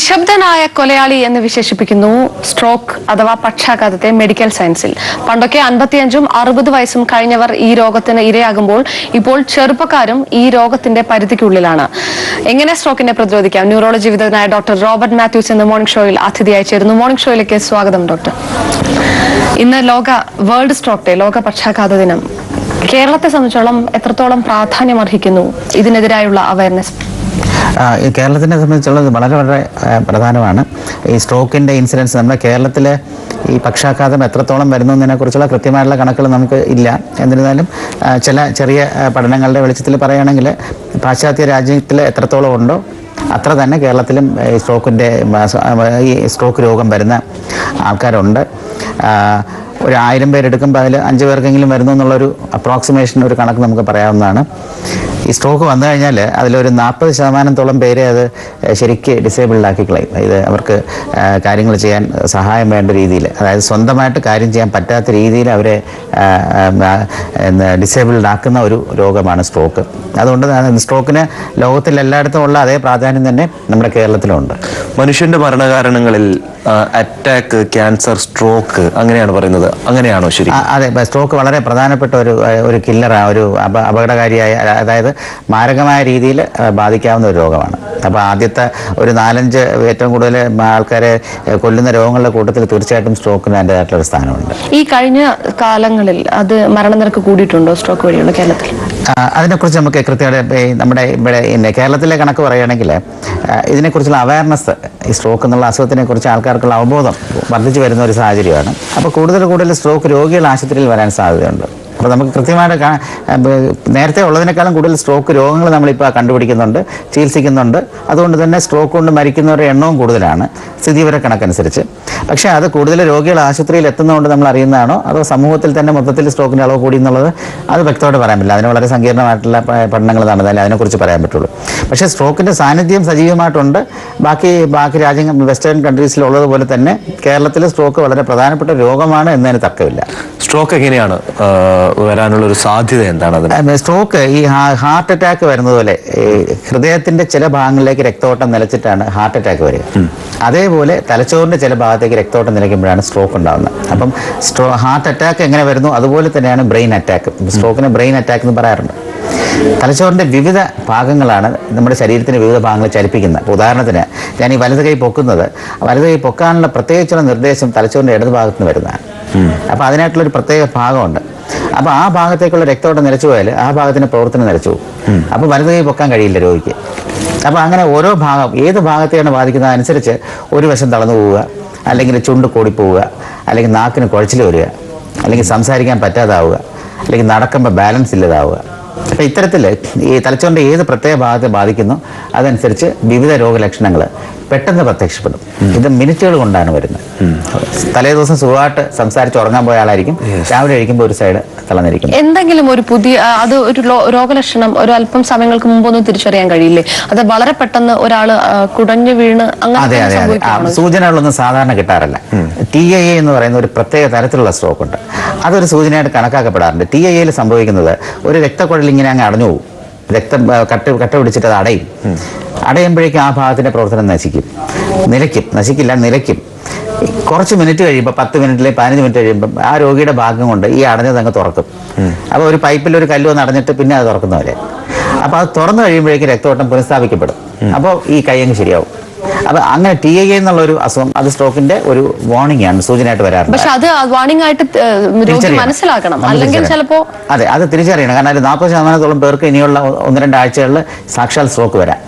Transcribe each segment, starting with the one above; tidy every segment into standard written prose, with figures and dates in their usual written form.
നിശബ്ദനായ കൊലയാളി എന്ന് വിശേഷിപ്പിക്കുന്നു സ്ട്രോക്ക് അഥവാ പക്ഷാഘാതത്തെ മെഡിക്കൽ സയൻസിൽ. പണ്ടൊക്കെ 55ഉം 60 വയസ്സും കഴിഞ്ഞവർ ഈ രോഗത്തിന് ഇരയാകുമ്പോൾ ഇപ്പോൾ ചെറുപ്പക്കാരും ഈ രോഗത്തിന്റെ പരിധിക്കുള്ളിലാണ്. എങ്ങനെ സ്ട്രോക്കിനെ പ്രതിരോധിക്കാം? ന്യൂറോളജി വിദഗ്ധനായ ഡോക്ടർ റോബർട്ട് മാത്യൂസ് ഇന്ന് മോർണിംഗ് ഷോയിൽ അതിഥിയായി ചേരുന്നു. മോർണിംഗ് ഷോയിലേക്ക് സ്വാഗതം ഡോക്ടർ. ഇന്ന് വേൾഡ് സ്ട്രോക്ക് ഡേ, ലോക പക്ഷാഘാത ദിനം. കേരളത്തെ സംബന്ധിച്ചോളം എത്രത്തോളം പ്രാധാന്യം അർഹിക്കുന്നു ഇതിനെതിരായുള്ള അവയർനെസ്? കേരളത്തിനെ സംബന്ധിച്ചുള്ളത് വളരെ വളരെ പ്രധാനമാണ്. ഈ സ്ട്രോക്കിൻ്റെ ഇൻസിഡൻസ് നമ്മുടെ കേരളത്തിൽ ഈ പക്ഷാഘാതം എത്രത്തോളം വരുന്നു എന്നതിനെക്കുറിച്ചുള്ള കൃത്യമായിട്ടുള്ള കണക്കുകൾ നമുക്ക് ഇല്ല. എന്നിരുന്നാലും ചില ചെറിയ പഠനങ്ങളുടെ വെളിച്ചത്തിൽ പറയുകയാണെങ്കിൽ പാശ്ചാത്യ രാജ്യത്തിൽ എത്രത്തോളം ഉണ്ടോ അത്ര തന്നെ കേരളത്തിലും ഈ സ്ട്രോക്ക് രോഗം വരുന്ന ആൾക്കാരുണ്ട്. ഒരു 1000 പേരെടുക്കുമ്പോൾ അതിൽ 5 പേർക്കെങ്കിലും വരുന്നു എന്നുള്ളൊരു അപ്രോക്സിമേഷൻ, ഒരു കണക്ക് നമുക്ക് പറയാവുന്നതാണ്. ഈ സ്ട്രോക്ക് വന്നു കഴിഞ്ഞാൽ അതിലൊരു 40% പേരെ അത് ശരിക്ക് ഡിസേബിൾഡാക്കി കളയും. ഇത് അവർക്ക് കാര്യങ്ങൾ ചെയ്യാൻ സഹായം വേണ്ട രീതിയിൽ, അതായത് സ്വന്തമായിട്ട് കാര്യം ചെയ്യാൻ പറ്റാത്ത രീതിയിൽ അവരെ ഡിസേബിൾഡ് ആക്കുന്ന ഒരു രോഗമാണ് സ്ട്രോക്ക്. അതുകൊണ്ട് സ്ട്രോക്കിന് ലോകത്തിൽ എല്ലായിടത്തും ഉള്ള അതേ പ്രാധാന്യം തന്നെ നമ്മുടെ കേരളത്തിലുണ്ട്. മനുഷ്യന്റെ മരണകാരണങ്ങളിൽ അറ്റാക്ക്, ക്യാൻസർ, സ്ട്രോക്ക് അങ്ങനെയാണ് പറയുന്നത്. അങ്ങനെയാണോ? ശരി, അതെ. സ്ട്രോക്ക് വളരെ പ്രധാനപ്പെട്ട ഒരു കില്ലറാണ്, ഒരു അപകടകാരിയായ, അതായത് മാരകമായ രീതിയിൽ ബാധിക്കാവുന്ന ഒരു രോഗമാണ്. അപ്പോൾ ആദ്യത്തെ ഒരു 4-5 ഏറ്റവും കൂടുതൽ ആൾക്കാരെ കൊല്ലുന്ന രോഗങ്ങളുടെ കൂട്ടത്തിൽ തീർച്ചയായിട്ടും സ്ട്രോക്കിന് അതിൻ്റെതായിട്ടുള്ള ഒരു സ്ഥാനമുണ്ട്. ഈ കഴിഞ്ഞ കാലങ്ങളിൽ അത് മരണനിരക്ക് കൂടിയിട്ടുണ്ടോ സ്ട്രോക്ക് വഴിയുള്ള കേരളത്തിൽ? അതിനെക്കുറിച്ച് നമുക്ക് കൃത്യമായിട്ട് നമ്മുടെ ഇവിടെ കേരളത്തിലെ കണക്ക് പറയുകയാണെങ്കിൽ ഇതിനെക്കുറിച്ചുള്ള അവയർനെസ്, ഈ സ്ട്രോക്ക് എന്നുള്ള അസുഖത്തിനെ കുറിച്ച് ആൾക്കാർക്കുള്ള അവബോധം വർദ്ധിച്ചു വരുന്ന ഒരു സാഹചര്യമാണ്. അപ്പോൾ കൂടുതൽ സ്ട്രോക്ക് രോഗികൾ ആശുപത്രിയിൽ വരാൻ സാധ്യതയുണ്ട്. അപ്പോൾ നമുക്ക് കൃത്യമായിട്ട് നേരത്തെ ഉള്ളതിനേക്കാളും കൂടുതൽ സ്ട്രോക്ക് രോഗങ്ങൾ നമ്മളിപ്പോൾ കണ്ടുപിടിക്കുന്നുണ്ട്, ചികിത്സിക്കുന്നുണ്ട്. അതുകൊണ്ട് തന്നെ സ്ട്രോക്ക് കൊണ്ട് മരിക്കുന്നവരുടെ എണ്ണവും കൂടുതലാണ് സ്ഥിതിവിവര കണക്കനുസരിച്ച്. പക്ഷേ അത് കൂടുതൽ രോഗികൾ ആശുപത്രിയിൽ എത്തുന്നതുകൊണ്ട് നമ്മൾ അറിയുന്നതാണോ അതോ സമൂഹത്തിൽ തന്നെ മൊത്തത്തിൽ സ്ട്രോക്കിൻ്റെ അളവ് കൂടി എന്നുള്ളത് അത് വ്യക്തമായിട്ട് പറയാൻ പറ്റില്ല. അതിന് വളരെ സങ്കീർണമായിട്ടുള്ള പഠനങ്ങൾ നടന്നാലേ അതിനെക്കുറിച്ച് പറയാൻ പറ്റുള്ളൂ. പക്ഷേ സ്ട്രോക്കിൻ്റെ സാന്നിധ്യം സജീവമായിട്ടുണ്ട്. ബാക്കി രാജ്യങ്ങൾ, വെസ്റ്റേൺ കൺട്രീസിലുള്ളതുപോലെ തന്നെ കേരളത്തിൽ സ്ട്രോക്ക് വളരെ പ്രധാനപ്പെട്ട രോഗമാണ് എന്നതിന് തർക്കമില്ല. സ്ട്രോക്ക് എങ്ങനെയാണ് വരാനുള്ള ഒരു സാധ്യത എന്താണ്? സ്ട്രോക്ക് ഈ ഹാർട്ട് അറ്റാക്ക് വരുന്നതുപോലെ ഹൃദയത്തിന്റെ ചില ഭാഗങ്ങളിലേക്ക് രക്തോട്ടം നിലച്ചിട്ടാണ് ഹാർട്ട് അറ്റാക്ക് വരിക. അതേപോലെ തലച്ചോറിന്റെ ചില ഭാഗത്തേക്ക് രക്തോട്ടം നിലയ്ക്കുമ്പോഴാണ് സ്ട്രോക്ക് ഉണ്ടാകുന്നത്. അപ്പം ഹാർട്ട് അറ്റാക്ക് എങ്ങനെ വരുന്നു അതുപോലെ തന്നെയാണ് ബ്രെയിൻ അറ്റാക്ക്. സ്ട്രോക്കിന് ബ്രെയിൻ അറ്റാക്ക് എന്ന് പറയാറുണ്ട്. തലച്ചോറിൻ്റെ വിവിധ ഭാഗങ്ങളാണ് നമ്മുടെ ശരീരത്തിൻ്റെ വിവിധ ഭാഗങ്ങൾ ചലിപ്പിക്കുന്നത്. അപ്പോൾ ഉദാഹരണത്തിന് ഞാൻ ഈ വലത് കൈ പൊക്കുന്നത്, വലത് കൈ പൊക്കാനുള്ള പ്രത്യേകിച്ചുള്ള നിർദ്ദേശം തലച്ചോറിൻ്റെ ഇടത് ഭാഗത്ത് നിന്ന് വരുന്നതാണ്. അപ്പോൾ അതിനായിട്ടുള്ളൊരു പ്രത്യേക ഭാഗമുണ്ട്. അപ്പോൾ ആ ഭാഗത്തേക്കുള്ള രക്തോട്ടം നിലച്ചു പോയാൽ ആ ഭാഗത്തിൻ്റെ പ്രവർത്തനം നിലച്ചു പോകും. അപ്പോൾ വലത് കൈ പൊക്കാൻ കഴിയില്ല രോഗിക്ക്. അപ്പോൾ അങ്ങനെ ഓരോ ഭാഗം ഏത് ഭാഗത്തെയാണ് ബാധിക്കുന്നത് അനുസരിച്ച് ഒരു വശം തളർന്നു പോവുക, അല്ലെങ്കിൽ ചുണ്ട് കൂടിപ്പോവുക, അല്ലെങ്കിൽ നാക്കിന് കുഴച്ചിൽ വരിക, അല്ലെങ്കിൽ സംസാരിക്കാൻ പറ്റാതാവുക, അല്ലെങ്കിൽ നടക്കുമ്പോൾ ബാലൻസ് ഇല്ലാതാവുക. അപ്പോൾ ഇത്തരത്തിൽ ഈ തലച്ചോറിൻ്റെ ഏത് പ്രത്യേക ഭാഗത്തെ ബാധിക്കുന്നു അതനുസരിച്ച് വിവിധ രോഗലക്ഷണങ്ങൾ പെട്ടെന്ന് പ്രത്യക്ഷപ്പെടും. ഇത് മിനിറ്റുകൾ കൊണ്ടാണ് വരുന്നത്. തലേ ദിവസം സുഖമായിട്ട് സംസാരിച്ച് ഉറങ്ങാൻ പോയ ആളായിരിക്കും രാവിലെ കഴിക്കുമ്പോൾ ഒരു സൈഡ് തളർന്നിരിക്കും. എന്തെങ്കിലും ഒരു പുതിയ ഒരു രോഗലക്ഷണം ഒരു അല്പം സമയങ്ങൾക്ക് മുമ്പൊന്നും തിരിച്ചറിയാൻ കഴിയില്ലേ? അത് വളരെ പെട്ടെന്ന് ഒരാൾ കുടഞ്ഞു വീണ് അതെ സൂചനകളൊന്നും സാധാരണ കിട്ടാറില്ല. TIA എന്ന് പറയുന്ന ഒരു പ്രത്യേക തരത്തിലുള്ള സ്ട്രോക്ക് ഉണ്ട്. അതൊരു സൂചനയായിട്ട് കണക്കാക്കപ്പെടാറുണ്ട്. TIAയിൽ സംഭവിക്കുന്നത് ഒരു രക്തക്കുഴൽ ഇങ്ങനെ അങ്ങ് അടഞ്ഞു പോകും. രക്തം കട്ട പിടിച്ചിട്ട് അത് അടയുമ്പോഴേക്കും ആ ഭാഗത്തിൻ്റെ പ്രവർത്തനം നിലയ്ക്കും. കുറച്ച് മിനിറ്റ് കഴിയുമ്പോൾ 10 മിനിറ്റിലെ 15 മിനിറ്റ് കഴിയുമ്പോൾ ആ രോഗിയുടെ ഭാഗം കൊണ്ട് ഈ അടഞ്ഞത് അങ്ങ് തുറക്കും. അപ്പോൾ ഒരു പൈപ്പിൽ ഒരു കല്ല് വന്ന് അടഞ്ഞിട്ട് പിന്നെ അത് തുറക്കുന്നവരെ. അപ്പോൾ അത് തുറന്നു കഴിയുമ്പോഴേക്കും രക്തോട്ടം പുനഃസ്ഥാപിക്കപ്പെടും. അപ്പോൾ ഈ കൈ അങ്ങ് ശരിയാവും. അപ്പൊ അങ്ങനെ TIA എന്നുള്ളൊരു അസുഖം അത് സ്ട്രോക്കിന്റെ ഒരു വാർണിംഗ് ആണ്, സൂചനയായിട്ട് വരാറുണ്ട്. പക്ഷെ അത് വാർണിംഗ് ആയിട്ട് മനസ്സിലാക്കണം, അല്ലെങ്കിൽ ചിലപ്പോ അതെ അത് തിരിച്ചറിയണം. കാരണം 40% പേർക്ക് ഇനിയുള്ള 1-2 ആഴ്ചകളിൽ സാക്ഷാൽ സ്ട്രോക്ക് വരാം.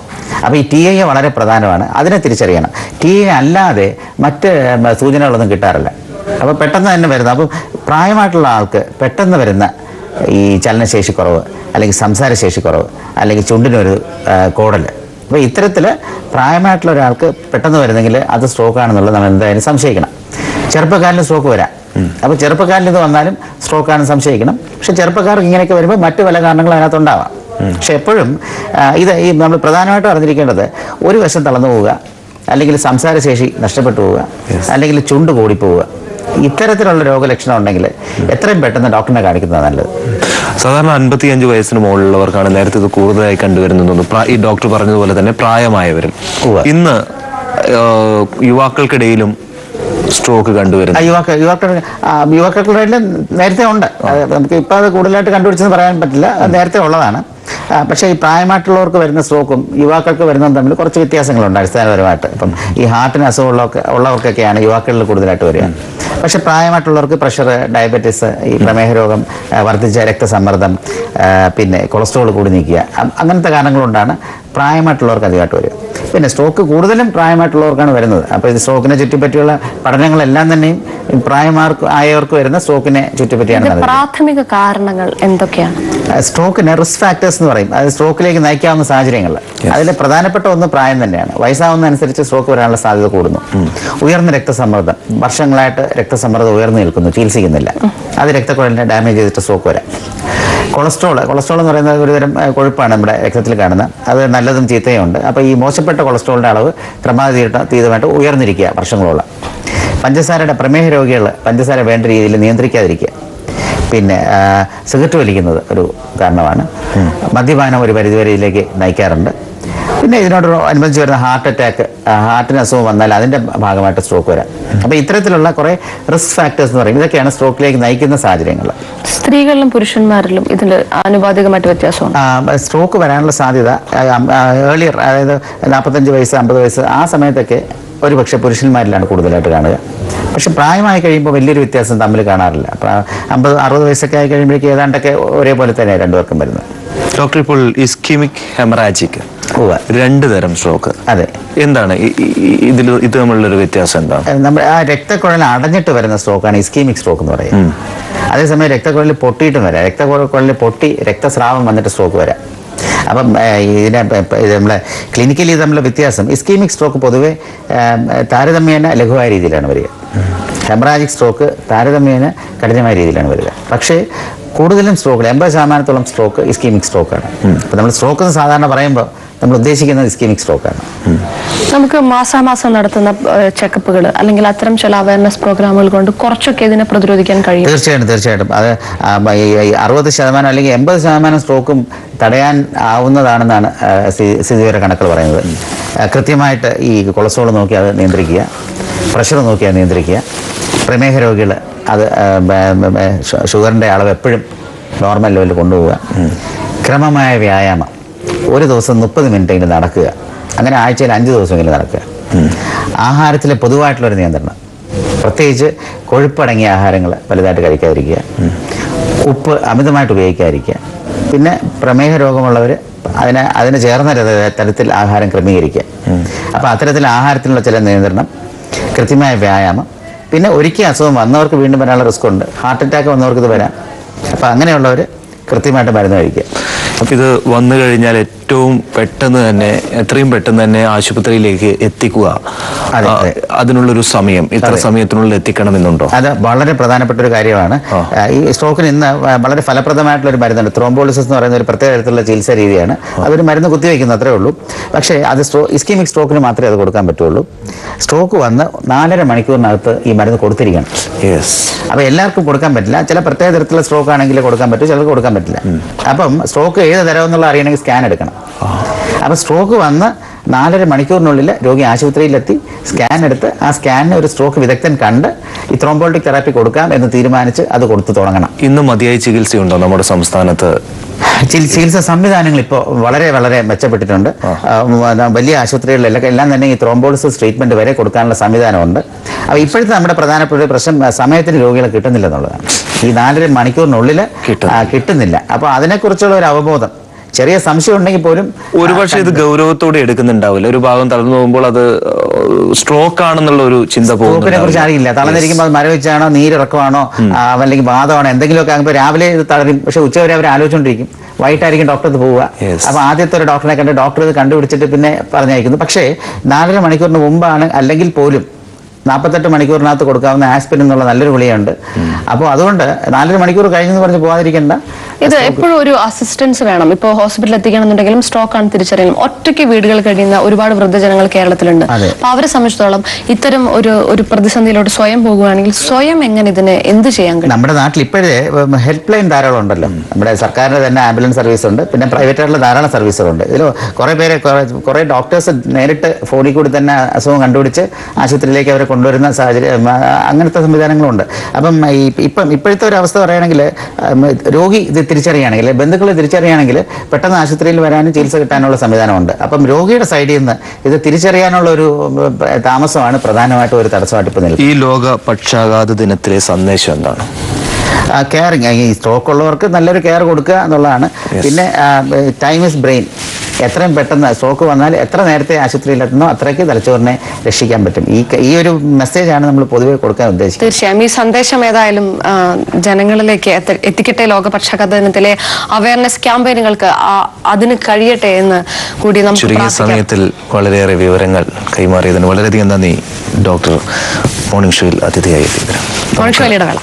അപ്പോൾ ഈ TIA വളരെ പ്രധാനമാണ്, അതിനെ തിരിച്ചറിയണം. TIA അല്ലാതെ മറ്റ് സൂചനകളൊന്നും കിട്ടാറില്ല. അപ്പോൾ പെട്ടെന്ന് തന്നെ വരുന്നത്. അപ്പോൾ പ്രായമായിട്ടുള്ള ആൾക്ക് പെട്ടെന്ന് വരുന്ന ഈ ചലനശേഷി കുറവ്, അല്ലെങ്കിൽ സംസാരശേഷി കുറവ്, അല്ലെങ്കിൽ ചുണ്ടിനൊരു കോടൽ, അപ്പോൾ ഇത്തരത്തിൽ പ്രായമായിട്ടുള്ള ഒരാൾക്ക് പെട്ടെന്ന് വരുന്നെങ്കിൽ അത് സ്ട്രോക്ക് ആണെന്നുള്ളത് നമ്മൾ എന്തായാലും സംശയിക്കണം. ചെറുപ്പക്കാരന് സ്ട്രോക്ക് വരാം. അപ്പോൾ ചെറുപ്പക്കാരന് ഇത് വന്നാലും സ്ട്രോക്കാണെന്ന് സംശയിക്കണം. പക്ഷെ ചെറുപ്പക്കാർക്ക് ഇങ്ങനെയൊക്കെ വരുമ്പോൾ മറ്റു പല കാരണങ്ങളും അതിനകത്തുണ്ടാവാം. പക്ഷെ എപ്പോഴും ഈ നമ്മൾ പ്രധാനമായിട്ടും അറിഞ്ഞിരിക്കേണ്ടത് ഒരു വശം തളർന്നു പോവുക, അല്ലെങ്കിൽ സംസാരശേഷി നഷ്ടപ്പെട്ടു പോവുക, അല്ലെങ്കിൽ ചുണ്ട് കൂടിപ്പോവുക, ഇത്തരത്തിലുള്ള രോഗലക്ഷണം ഉണ്ടെങ്കിൽ എത്രയും പെട്ടെന്ന് ഡോക്ടറിനെ കാണിക്കുന്നത് നല്ലത്. സാധാരണ 55 വയസ്സിന് മുകളിലുള്ളവർക്കാണ് നേരത്തെ ഇത് കൂടുതലായി കണ്ടുവരുന്നത്. ഈ ഡോക്ടർ പറഞ്ഞതുപോലെ തന്നെ പ്രായമായവരും ഇന്ന് യുവാക്കൾക്കിടയിലും സ്ട്രോക്ക് കണ്ടുവരുന്നത്? യുവാക്കളുടെ നേരത്തെ ഉണ്ട്. നമുക്ക് ഇപ്പം അത് കൂടുതലായിട്ട് കണ്ടുപിടിച്ചെന്ന് പറയാൻ പറ്റില്ല, അത് നേരത്തെ ഉള്ളതാണ്. പക്ഷേ ഈ പ്രായമായിട്ടുള്ളവർക്ക് വരുന്ന സ്ട്രോക്കും യുവാക്കൾക്ക് വരുന്നതും തമ്മിൽ കുറച്ച് വ്യത്യാസങ്ങളുണ്ട് അടിസ്ഥാനപരമായിട്ട്. ഇപ്പം ഈ ഹാർട്ടിന് ഉള്ളവർക്കൊക്കെയാണ് യുവാക്കളിൽ കൂടുതലായിട്ട് വരിക. പക്ഷെ പ്രായമായിട്ടുള്ളവർക്ക് പ്രഷർ, ഡയബറ്റീസ്, ഈ പ്രമേഹ രോഗം, വർദ്ധിച്ച രക്തസമ്മർദ്ദം, പിന്നെ കൊളസ്ട്രോൾ കൂടി നിൽക്കുക, അങ്ങനത്തെ കാരണങ്ങളുകൊണ്ടാണ് പ്രായമായിട്ടുള്ളവർക്ക് അധികമായിട്ട് വരിക. പിന്നെ സ്ട്രോക്ക് കൂടുതലും പ്രായമായിട്ടുള്ളവർക്കാണ് വരുന്നത്. അപ്പോൾ ഇത് സ്ട്രോക്കിനെ ചുറ്റിപ്പറ്റിയുള്ള പഠനങ്ങളെല്ലാം തന്നെയും പ്രായമായവർക്ക് വരുന്ന സ്ട്രോക്കിനെ ചുറ്റിപ്പറ്റിയാണ്. പ്രാഥമിക കാരണങ്ങൾ എന്തൊക്കെയാണ്? സ്ട്രോക്കിന് റിസ്ക് ഫാക്ടേഴ്സ് എന്ന് പറയും. അത് സ്ട്രോക്കിലേക്ക് നയിക്കാവുന്ന സാഹചര്യങ്ങൾ. അതിൽ പ്രധാനപ്പെട്ട ഒന്ന് പ്രായം തന്നെയാണ്. വയസ്സാവുന്നതനുസരിച്ച് സ്ട്രോക്ക് വരാനുള്ള സാധ്യത കൂടുന്നു. ഉയർന്ന രക്തസമ്മർദ്ദം, വർഷങ്ങളായിട്ട് രക്തസമ്മർദ്ദം ഉയർന്നു നിൽക്കുന്നു, ചികിത്സിക്കുന്നില്ല, അത് രക്തക്കുഴലിനെ ഡാമേജ് ചെയ്തിട്ട് സ്ട്രോക്ക് വരാം. കൊളസ്ട്രോൾ എന്ന് പറയുന്നത് ഒരുതരം കൊഴുപ്പാണ് നമ്മുടെ രക്തത്തിൽ കാണുന്നത്. അത് നല്ലതും ചീത്തയും ഉണ്ട്. അപ്പോൾ ഈ മോശപ്പെട്ട കൊളസ്ട്രോളിൻ്റെ അളവ് ക്രമാതീതമായിട്ട് ഉയർന്നിരിക്കുക വർഷങ്ങളോളം. പഞ്ചസാരയുടെ പ്രമേഹ രോഗികൾ പഞ്ചസാര വേണ്ട രീതിയിൽ നിയന്ത്രിക്കാതിരിക്കുക. പിന്നെ സിഗരറ്റ് വലിക്കുന്നത് ഒരു കാരണമാണ്. മദ്യപാനം ഒരു പരിധിവരെ ഇതിലേക്ക് നയിക്കാറുണ്ട്. പിന്നെ ഇതിനോട് അനുബന്ധിച്ച് വരുന്ന ഹാർട്ട് അറ്റാക്ക്, ഹാർട്ടിന് അസുഖം വന്നാൽ അതിൻ്റെ ഭാഗമായിട്ട് സ്ട്രോക്ക് വരാം. അപ്പോൾ ഇത്തരത്തിലുള്ള കുറേ റിസ്ക് ഫാക്ടേഴ്സ് എന്ന് പറയും. ഇതൊക്കെയാണ് സ്ട്രോക്കിലേക്ക് നയിക്കുന്ന സാഹചര്യങ്ങൾ. സ്ത്രീകളിലും പുരുഷന്മാരിലും ഇതിൽ ആനുപാതികമായിട്ട് വ്യത്യാസമുണ്ട്. സ്ട്രോക്ക് വരാനുള്ള സാധ്യത ഏർലിയർ, അതായത് 45 വയസ്സ് 50 വയസ്സ് ആ സമയത്തൊക്കെ ഒരുപക്ഷെ പുരുഷന്മാരിലാണ് കൂടുതലായിട്ട് കാണുക. പക്ഷെ പ്രായമായി കഴിയുമ്പോൾ വലിയൊരു വ്യത്യാസം തമ്മിൽ കാണാറില്ല. 50-60 വയസ്സൊക്കെ ആയി കഴിയുമ്പോഴേക്കും ഏതാണ്ടൊക്കെ ഒരേപോലെ തന്നെയാണ് രണ്ടുപേർക്കും വരുന്നത്. ഡോക്ടർ, ഇപ്പോൾ ഇസ്കീമിക് ഹെമറാജിക് 2 തരം സ്ട്രോക്ക്, അതെ, എന്താണ് ഇത് തമ്മിലുള്ളൊരു വ്യത്യാസം? എന്താണ്? നമ്മുടെ ആ രക്തക്കുഴൽ അടഞ്ഞിട്ട് വരുന്ന സ്ട്രോക്കാണ് ഇസ്കീമിക് സ്ട്രോക്ക് എന്ന് പറയുന്നത്. അതേസമയം രക്തക്കുഴലിൽ പൊട്ടിയിട്ടും വരാം. രക്തക്കുഴലിൽ പൊട്ടി രക്തസ്രാവം വന്നിട്ട് സ്ട്രോക്ക് വരാം. അപ്പം നമ്മളെ ക്ലിനിക്കലി തമ്മിലുള്ള വ്യത്യാസം, ഇസ്കീമിക് സ്ട്രോക്ക് പൊതുവെ താരതമ്യേന ലഘുവായ രീതിയിലാണ് വരിക. ഹെമറാജിക് സ്ട്രോക്ക് താരതമ്യേന കഠിനമായ രീതിയിലാണ് വരിക. പക്ഷേ കൂടുതലും സ്ട്രോക്ക് 80% സ്ട്രോക്ക് ഇസ്കീമിക് സ്ട്രോക്കാണ്. അപ്പോൾ നമ്മൾ സ്ട്രോക്ക് എന്ന് സാധാരണ പറയുമ്പോൾ നമ്മൾ ഉദ്ദേശിക്കുന്നത് ഇസ്കീമിക് സ്ട്രോക്കാണ്. നമുക്ക് മാസാമാസം നടത്തുന്ന ചെക്കപ്പുകൾ അല്ലെങ്കിൽ അത്തരം ചില അവയർനെസ് പ്രോഗ്രാമുകൾ കൊണ്ട് കുറച്ചൊക്കെ ഇതിനെ പ്രതിരോധിക്കാൻ കഴിയും. തീർച്ചയായിട്ടും അത് 60% അല്ലെങ്കിൽ 80% സ്ട്രോക്കും തടയാൻ ആവുന്നതാണെന്നാണ് സ്ഥിതിവിവര കണക്കുകൾ പറയുന്നത്. കൃത്യമായിട്ട് ഈ കൊളസ്ട്രോൾ നോക്കി അത് നിയന്ത്രിക്കുക, പ്രഷർ നോക്കി അത് നിയന്ത്രിക്കുക, പ്രമേഹ രോഗികൾ അത് ഷുഗറിൻ്റെ അളവ് എപ്പോഴും നോർമൽ ലെവലിൽ കൊണ്ടുപോവുക, ക്രമമായ വ്യായാമം, ഒരു ദിവസം 30 മിനിറ്റെങ്കിലും നടക്കുക, അങ്ങനെ ആഴ്ചയിൽ 5 ദിവസമെങ്കിലും നടക്കുക, ആഹാരത്തിലെ പൊതുവായിട്ടുള്ളൊരു നിയന്ത്രണം, പ്രത്യേകിച്ച് കൊഴുപ്പടങ്ങിയ ആഹാരങ്ങൾ വലുതായിട്ട് കഴിക്കാതിരിക്കുക, ഉപ്പ് അമിതമായിട്ട് ഉപയോഗിക്കാതിരിക്കുക, പിന്നെ പ്രമേഹ രോഗമുള്ളവർ അതിന് ചേർന്ന തരത്തിൽ ആഹാരം ക്രമീകരിക്കുക. അപ്പോൾ അത്തരത്തിൽ ആഹാരത്തിനുള്ള ചില നിയന്ത്രണം, കൃത്യമായ വ്യായാമം, പിന്നെ ഒരിക്കൽ അസുഖം വന്നവർക്ക് വീണ്ടും വരാനുള്ള റിസ്ക് ഉണ്ട്. ഹാർട്ട് അറ്റാക്ക് വന്നവർക്ക് ഇത് വരാം. അപ്പോൾ അങ്ങനെയുള്ളവർ കൃത്യമായിട്ട് മരുന്ന് കഴിക്കുക. അപ്പം ഇത് വന്നു കഴിഞ്ഞാൽ ഏറ്റവും എത്രയും പെട്ടെന്ന് തന്നെ ആശുപത്രിയിലേക്ക് എത്തിക്കുക, അതിനുള്ളൊരു സമയം ഇത്ര സമയത്തിനുള്ളിൽ എത്തിക്കണമെന്നുണ്ടോ? അത് വളരെ പ്രധാനപ്പെട്ട ഒരു കാര്യമാണ്. ഈ സ്ട്രോക്കിന് ഇന്ന് വളരെ ഫലപ്രദമായിട്ടുള്ള ഒരു മരുന്നുണ്ട്. ത്രോംബോളിസിസ് എന്ന് പറയുന്ന ഒരു പ്രത്യേക തരത്തിലുള്ള ചികിത്സാ രീതിയാണ്. അതൊരു മരുന്ന് കുത്തിവെക്കുന്നു, അത്രേ ഉള്ളൂ. പക്ഷേ അത് ഇസ്കീമിക് സ്ട്രോക്കിന് മാത്രമേ അത് കൊടുക്കാൻ പറ്റുള്ളൂ. സ്ട്രോക്ക് വന്ന് 4.5 മണിക്കൂറിനകത്ത് ഈ മരുന്ന് കൊടുത്തിരിക്കണം. അപ്പോൾ എല്ലാവർക്കും കൊടുക്കാൻ പറ്റില്ല. ചില പ്രത്യേക തരത്തിലുള്ള സ്ട്രോക്ക് ആണെങ്കിൽ കൊടുക്കാൻ പറ്റും, ചിലർക്ക് കൊടുക്കാൻ പറ്റില്ല. അപ്പം സ്ട്രോക്ക് ഏത് തരം എന്നുള്ള അറിയണമെങ്കിൽ സ്കാൻ എടുക്കണം. അപ്പം സ്ട്രോക്ക് വന്ന് 4.5 മണിക്കൂറിനുള്ളിൽ രോഗി ആശുപത്രിയിലെത്തി സ്കാൻ എടുത്ത് ആ സ്കാനിന് ഒരു സ്ട്രോക്ക് വിദഗ്ധൻ കണ്ട് ഈ ത്രോംബോളിറ്റിക് തെറാപ്പി കൊടുക്കാം എന്ന് തീരുമാനിച്ച് അത് കൊടുത്തു തുടങ്ങണം. ഇന്ന് മതിയായ ചികിത്സയുണ്ടോ നമ്മുടെ സംസ്ഥാനത്ത്? ചികിത്സാ സംവിധാനങ്ങൾ ഇപ്പോൾ വളരെ വളരെ മെച്ചപ്പെട്ടിട്ടുണ്ട്. വലിയ ആശുപത്രികളിലെല്ലാം തന്നെ ഈ ത്രോംബോളിസിസ് ട്രീറ്റ്മെന്റ് വരെ കൊടുക്കാനുള്ള സംവിധാനമുണ്ട്. അപ്പോൾ ഇപ്പോഴത്തെ നമ്മുടെ പ്രധാനപ്പെട്ട പ്രശ്നം സമയത്തിന് രോഗികളെ കിട്ടുന്നില്ല എന്നുള്ളതാണ്. ഈ 4.5 മണിക്കൂറിനുള്ളിൽ കിട്ടുന്നില്ല. അപ്പോൾ അതിനെക്കുറിച്ചുള്ള ഒരു അവബോധം, ചെറിയ സംശയം ഉണ്ടെങ്കിൽ പോലും ഒരുപക്ഷെ ഇത് ഗൗരവത്തോടെ എടുക്കുന്നുണ്ടാവില്ല. ഒരു ഭാഗം തളർന്നു പോകുമ്പോൾ അത് സ്ട്രോക്ക് ആണെന്നുള്ള ഒരു ചിന്ത സ്ട്രോക്കിനെ കുറിച്ച് അറിയില്ല. തളർന്നിരിക്കുമ്പോൾ അത് മരവിച്ചാണോ, നീരിറക്കമാണോ, അല്ലെങ്കിൽ വാദമാണോ, എന്തെങ്കിലുമൊക്കെ ആകുമ്പോൾ രാവിലെ ഇത് തളരും. പക്ഷെ ഉച്ചവരെ അവർ ആലോചിച്ചുകൊണ്ടിരിക്കും. വൈകിട്ടായിരിക്കും ഡോക്ടർക്ക് പോവുക. അപ്പോൾ ആദ്യത്തെ ഒരു ഡോക്ടറെ കണ്ട് ഡോക്ടർ ഇത് കണ്ടുപിടിച്ചിട്ട് പിന്നെ പറഞ്ഞയക്കുന്നു. പക്ഷേ 4.5 മണിക്കൂറിന് മുമ്പാണ് അല്ലെങ്കിൽ പോലും 48 മണിക്കൂറിനകത്ത് കൊടുക്കാവുന്ന ആസ്പിരിൻ എന്നുള്ള നല്ലൊരു ഗുളികയുണ്ട്. അപ്പോൾ അതുകൊണ്ട് 4.5 മണിക്കൂർ കഴിഞ്ഞെന്ന് പറഞ്ഞ് പോകാതിരിക്കേണ്ട. ഇത് എപ്പോഴും ഒരു അസിസ്റ്റൻസ് വേണം. ഇപ്പോൾ ഹോസ്പിറ്റലിൽ എത്തിക്കണമെന്നുണ്ടെങ്കിലും സ്ട്രോക്ക് ആണ് തിരിച്ചറിയണം. ഒറ്റയ്ക്ക് വീടുകൾ കഴിയുന്ന ഒരുപാട് വൃദ്ധജനങ്ങൾ കേരളത്തിലുണ്ട്. അപ്പൊ അവരെ സംബന്ധിച്ചിടത്തോളം ഇത്തരം ഒരു പ്രതിസന്ധിയിലോട്ട് സ്വയം പോകുകയാണെങ്കിൽ സ്വയം എങ്ങനെ ഇതിനെ എന്ത് ചെയ്യാൻ കഴിയും? നമ്മുടെ നാട്ടിൽ ഇപ്പോഴേ ഹെൽപ്പ് ലൈൻ ധാരാളം ഉണ്ടല്ലോ. നമ്മുടെ സർക്കാരിന്റെ തന്നെ ആംബുലൻസ് സർവീസ് ഉണ്ട്, പിന്നെ പ്രൈവറ്റ് ആയിട്ടുള്ള ധാരാളം സർവീസുകളുണ്ട്. ഇതിൽ കുറെ ഡോക്ടേഴ്സ് നേരിട്ട് ഫോണിൽ കൂടി തന്നെ അസുഖം കണ്ടുപിടിച്ച് ആശുപത്രിയിലേക്ക് അവരെ കൊണ്ടുവരുന്ന സാഹചര്യം, അങ്ങനത്തെ സംവിധാനങ്ങളുണ്ട്. അപ്പം ഇപ്പോഴത്തെ ഒരു അവസ്ഥ പറയുകയാണെങ്കിൽ രോഗി ഇത് തിരിച്ചറിയുകയാണെങ്കിൽ, ബന്ധുക്കൾ തിരിച്ചറിയുകയാണെങ്കിൽ പെട്ടെന്ന് ആശുപത്രിയിൽ വരാനും ചികിത്സ കിട്ടാനുള്ള സംവിധാനമുണ്ട്. അപ്പം രോഗിയുടെ സൈഡിൽ നിന്ന് ഇത് തിരിച്ചറിയാനുള്ള ഒരു താമസമാണ് പ്രധാനമായിട്ടും ഒരു തടസ്സമായിട്ട് ഇപ്പോൾ നിൽക്കുന്നത്. ഈ ലോക പക്ഷാഘാത ദിനത്തിലെ സന്ദേശം എന്താണ്? കെയറിങ്, ഈ സ്ട്രോക്ക് ഉള്ളവർക്ക് നല്ലൊരു കെയർ കൊടുക്കുക എന്നുള്ളതാണ്. പിന്നെ ടൈം ഇസ് ബ്രെയിൻ. എത്രയും പെട്ടെന്ന് സ്ട്രോക്ക് വന്നാൽ എത്ര നേരത്തെ ആശുപത്രിയിലെത്തുന്നോ അത്രയ്ക്ക് തലച്ചോറിനെ രക്ഷിക്കാൻ പറ്റും. ഈ ഒരു മെസ്സേജാണ് നമ്മൾ പൊതുവെ കൊടുക്കാൻ ഉദ്ദേശിക്കുന്നത്. തീർച്ചയായും ഈ സന്ദേശം ഏതായാലും ജനങ്ങളിലേക്ക് എത്തിക്കട്ടെ. ലോക പക്ഷാഘാത ദിനത്തിലെ അവയർനെസ് ക്യാമ്പയിനുകൾക്ക് അതിന് കഴിയട്ടെ എന്ന് കൂടി നമുക്ക് ചുരുങ്ങിയ സമയത്തിൽ വളരെയേറെ വിവരങ്ങൾ കൈമാറിയതിന് വളരെയധികം നന്ദി ഡോക്ടർ. മോർണിംഗ് ഷോയിൽ അതിഥിയായി മോർണിംഗ് ഷോയിൽ ഇടവേള.